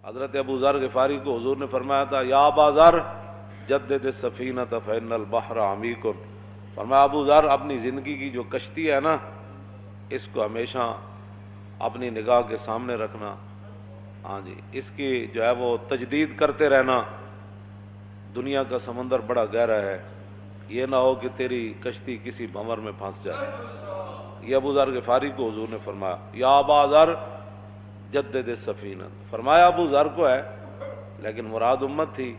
حضرت ابو ذر غفاری کو حضور نے فرمایا تھا یا ابا ذر جدد السفینۃ فإن البحر عمیق، فرمایا ابو ذر اپنی زندگی کی جو کشتی ہے نا اس کو ہمیشہ اپنی نگاہ کے سامنے رکھنا، ہاں جی، اس کی جو ہے وہ تجدید کرتے رہنا، دنیا کا سمندر بڑا گہرا ہے، یہ نہ ہو کہ تیری کشتی کسی بھنور میں پھنس جائے۔ یہ ابو ذر غفاری کو حضور نے فرمایا یا ابا ذر جدد السفینہ، فرمایا ابو ذر کو ہے لیکن مراد امت تھی،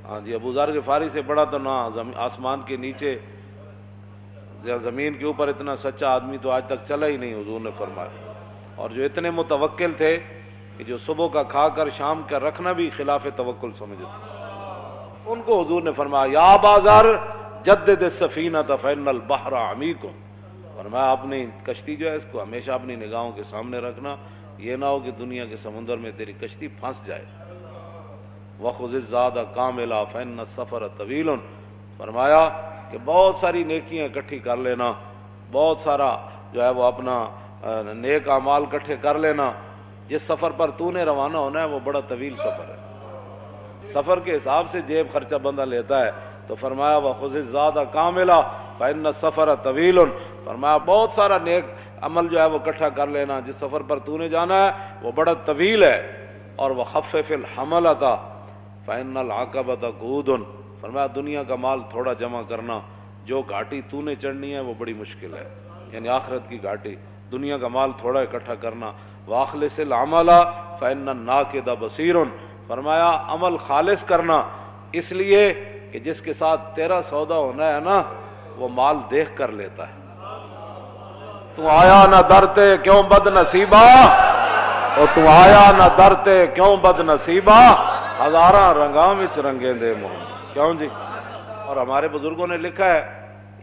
ہاں جی، ابو ذر غفاری سے بڑا تو نہ آسمان کے نیچے یا زمین کے اوپر اتنا سچا آدمی تو آج تک چلا ہی نہیں، حضور نے فرمایا، اور جو اتنے متوکل تھے کہ جو صبح کا کھا کر شام کا رکھنا بھی خلاف توکل سمجھتے، ان کو حضور نے فرمایا یا ابا ذر جدد السفینۃ فإن البحر عمیق، فرمایا اپنی کشتی جو ہے اس کو ہمیشہ اپنی نگاہوں کے سامنے رکھنا، یہ نہ ہو کہ دنیا کے سمندر میں تیری کشتی پھنس جائے۔ وَخُذِ الزَّادَ كَامِلًا فَإِنَّ السَّفَرَ طَوِيلٌ، فرمایا کہ بہت ساری نیکیاں اکٹھی کر لینا، بہت سارا جو ہے وہ اپنا نیک اعمال اکٹھے کر لینا، جس سفر پر تو نے روانہ ہونا ہے وہ بڑا طویل سفر ہے، سفر کے حساب سے جیب خرچہ بندہ لیتا ہے، تو فرمایا وَخُذِ الزَّادَ كَامِلًا فَإِنَّ السَّفَرَ طَوِيلٌ، فرمایا بہت سارا نیک عمل جو ہے وہ اکٹھا کر لینا، جس سفر پر تو نے جانا ہے وہ بڑا طویل ہے، اور وَخَفِّفِ الْحَمَلَةَ فَإِنَّ الْعَقَبَةَ قُعُودٌ، فرمایا دنیا کا مال تھوڑا جمع کرنا، جو گھاٹی تو نے چڑھنی ہے وہ بڑی مشکل ہے، یعنی آخرت کی گھاٹی، دنیا کا مال تھوڑا اکٹھا کرنا۔ وَأَخْلِصِ الْعَمَلَ فَإِنَّ النَّاقِدَ بَصِيرٌ، فرمایا عمل خالص کرنا، اس لیے کہ جس کے ساتھ تیرا سودا ہونا ہے نا وہ مال دیکھ کر لیتا ہے۔ تو آیا نہ درتے کیوں بد نصیبہ، اور تو آیا نہ درتے کیوں بد نصیبہ، ہزاراں رنگاں وچ رنگیں دے موہن، کیوں جی؟ اور ہمارے بزرگوں نے لکھا ہے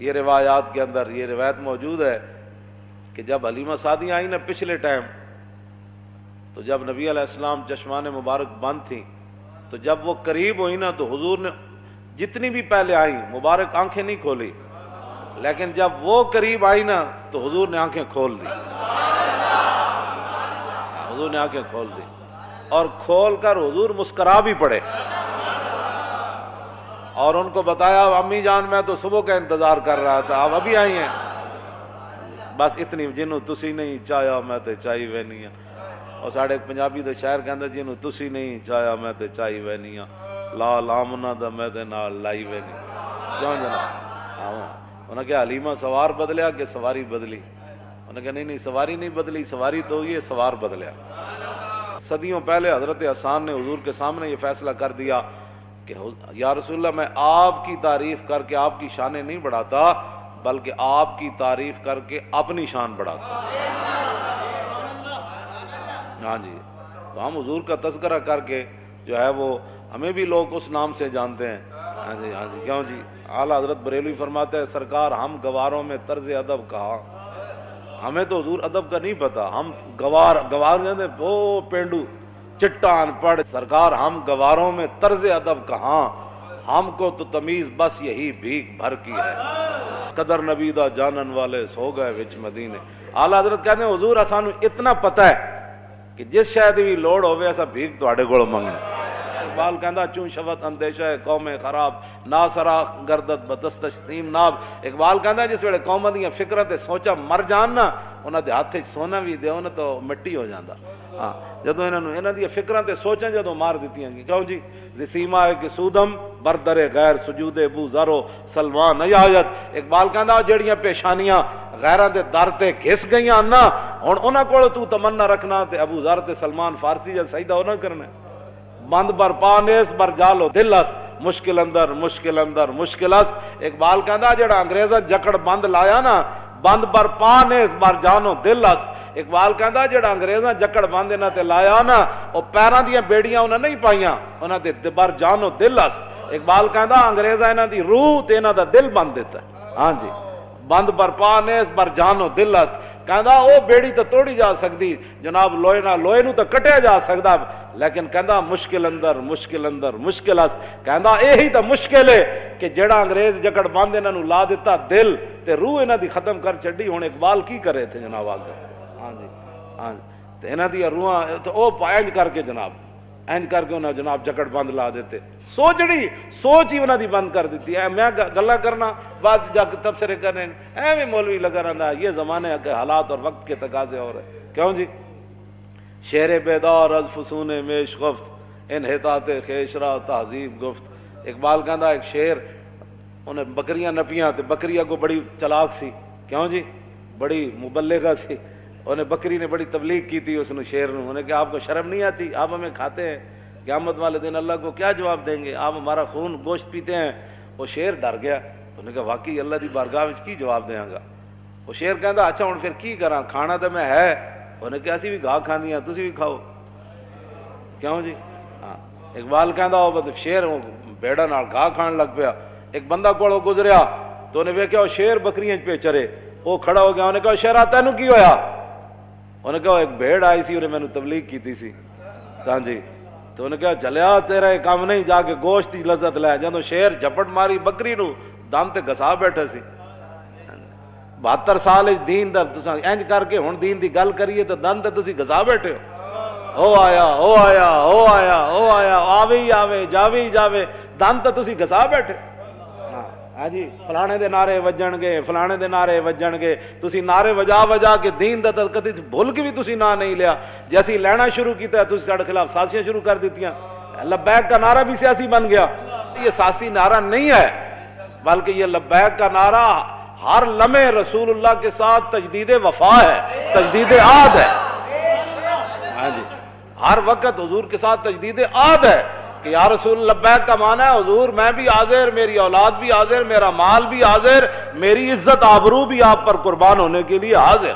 یہ روایات کے اندر، یہ روایت موجود ہے کہ جب حلیمہ سعدیہ آئی نا پچھلے ٹائم، تو جب نبی علیہ السلام چشمان مبارک بند تھیں، تو جب وہ قریب ہوئی نا تو حضور نے جتنی بھی پہلے آئیں مبارک آنکھیں نہیں کھولی، لیکن جب وہ قریب آئی نا تو حضور نے آنکھیں کھول دی، حضور نے آنکھیں کھول دی، اور کھول کر حضور مسکرا بھی پڑے، اور ان کو بتایا امی جان میں تو صبح کا انتظار کر رہا تھا، آپ ابھی آئی ہیں، بس اتنی جنوں تسی نہیں چاہیا میں تے چاہی وینی ہاں، اور ساڑھے ایک پنجابی دے شاعر کہندا جنوں تسی نہیں چاہیا میں تے چاہی وینی ہاں، لا لامنا دا میں تے نال لائی وینی، کیوں جناب؟ انہوں نے کہا حلیمہ سوار بدلیا کہ سواری بدلی؟ انہوں نے کہا نہیں سواری نہیں بدلی، سواری تو ہوئی ہے، سوار بدلیا۔ صدیوں پہلے حضرت حسان نے حضور کے سامنے یہ فیصلہ کر دیا کہ یا رسول اللہ میں آپ کی تعریف کر کے آپ کی شانیں نہیں بڑھاتا، بلکہ آپ کی تعریف کر کے اپنی شان بڑھاتا۔ ہاں جی، تو ہم حضور کا تذکرہ کر کے جو ہے وہ ہمیں بھی لوگ اس نام سے جانتے ہیں، ہاں جی ہاں جی، کیوں جی؟ اعلیٰ حضرت بریلوی فرماتے ہیں سرکار ہم گواروں میں طرز ادب کہا، ہمیں تو حضور ادب کا نہیں پتا، ہم گوار کہتے ہیں وہ پینڈو چٹان پڑھ، سرکار ہم گواروں میں طرز ادب کہاں، ہم کو تو تمیز بس یہی بھیک بھر کی ہے، قدر نبی دا جانن والے سو گئے وچ مدینے۔ اعلیٰ حضرت کہتے ہیں حضور سانو اتنا پتہ ہے کہ جس شاید بھی لوڑ ہوئے ایسا بھیک تواڈے کول منگنا۔ اقبال کہندا چون شفت اندیشہ قوم خراب نا سرا گردت بدستش سیم ناب، اقبال کہندا جس ویلے قوم دیاں فکراں تے سوچاں مر جان نا انہاں دے ہاتھ سونا بھی دیو نا تو مٹی ہو جاندا، ہاں جدوں انہاں دی فکراں تے سوچاں جدوں مار دتیاں گی، کیوں جی؟ زسیما ہے کہ سودم بردر غیر سجود ابو ذر و سلمان نیایت، اقبال کہندا جڑیاں پیشانیاں غیراں دے در تے گھس گئیاں نا ہن انہاں کول تو تمنا رکھنا تے ابو ذر تے سلمان فارسی جا سجدہ نہ کرنا، بند بر پانیس بر جالو دل است، مشکل اندر مشکل اندر مشکل است، اقبال کہندا جڑا انگریزاں جکڑ بند لایا نا بند بر پانیس بر جانو دل است، اقبال کہندا جڑا انگریزاں جکڑ بند انہاں تے لایا نا او پیراں دیاں بیڑیاں انہاں نہیں پائیاں، انہاں تے بر جانو دل است، اقبال کہندا انگریزاں انہاں دی روح تے انہاں دا دل بند دیتا ہے، ہاں جی، بند بر پانیس بر جانو دل است، کہندا او بیڑی تو توڑی جا سکتی جناب، لوہے نہ لوہے نو تو کٹیا جا سکدا، لیکن کہندا مشکل اندر مشکل اندر مشکل است، کہندا یہی تو مشکل ہے کہ جڑا انگریز جکڑ بند انہاں نو لا دیتا دل تے روح انہاں دی ختم کر چھڈی، ہن اقبال کی کرے تھے جناب آگے، ہاں جی ہاں تے انہاں دی روحاں تو او پائنج کر کے جناب ਇੰਜ ਕਰਕੇ ਉਹਨਾਂ ਜਨਾਬ ਜਕੜ ਬੰਦ ਲਾ ਦਿੱਤੇ। ਸੋਚ ਹੀ ਉਹਨਾਂ ਦੀ ਬੰਦ ਕਰ ਦਿੱਤੀ ਹੈ। ਮੈਂ ਗੱਲਾਂ ਕਰਨਾ بعد جا کے تبصرے کرنے ایویں مولوی لگا رہا یہ زمانے کے حالات اور وقت کے تقاضے اور ہے کیوں جی۔ شعر بیدار از فسون میش گفت انحطاط خیشرا تہذیب گفت۔ اقبال کہندا ایک شعر انہیں بکریاں نپیاں تے بکریاں کو بڑی چلاک سی کیوں جی بڑی مبلغہ سی انہیں بکری نے بڑی تبلیغ کی تھی اس نے شعر نے انہیں کہ آپ کو شرم نہیں آتی آپ ہمیں کھاتے ہیں قیامت والے دن اللہ کو کیا جواب دیں گے آپ ہمارا خون گوشت پیتے ہیں۔ وہ شعر ڈر گیا انہیں کہا واقعی اللہ دی بارگاہ وچ کی جواب دیاں گا۔ وہ شعر کہندا اچھا ہن پھر کی کراں کھانا تے میں ہے انہیں کہا اسی بھی گاہ کھاندیاں تسی بھی کھاؤ کیوں جی۔ ہاں اقبال کہندا وہ شعر بیڑا نال گاہ کھان لگ پیا۔ ایک بندہ کولوں گزریا تو انہیں ویکھیا وہ شعر بکریاں پہ چرے وہ کھڑا ہو گیا انہیں کہا شعرا تینوں کی ہویا انہیں کہا ایک بھیڑ آئی سی انہیں مینوں تبلیغ کیتی سی ہاں جی تو انہیں کہا جلیا تیرا یہ کام نہیں جا کے گوشت دی لذت لے جدوں شیر جھپٹ ماری بکری نو دم تے گھسا بیٹھے سی 72 سال دین دا تساں انج کر کے ہن دین دی گل کریے تے دن تے تسی گھسا بیٹھے ہو آیا آوے ہی آوے جاوے دن تے تسی گھسا بیٹھے ہاں جی فلانے دے نعرے وجن گے تسی نعرے وجا کے دین دا کدی بھول کے بھی تسی نا نہیں لیا جیسی لینا شروع کیتا ہے تسی ساڈے خلاف سازشاں شروع کر دیتیاں لبیک کا نعرہ بھی سیاسی بن گیا یہ سیاسی نعرہ نہیں ہے بلکہ یہ لبیک کا نعرہ ہر لمحے رسول اللہ کے ساتھ تجدید وفا ہے تجدید عہد ہے ہاں جی ہر وقت حضور کے ساتھ تجدید عہد ہے کہ یا رسول لبیک کا معنی ہے حضور میں بھی حاضر میری اولاد بھی حاضر میرا مال بھی حاضر میری عزت آبرو بھی آپ پر قربان ہونے کے لیے حاضر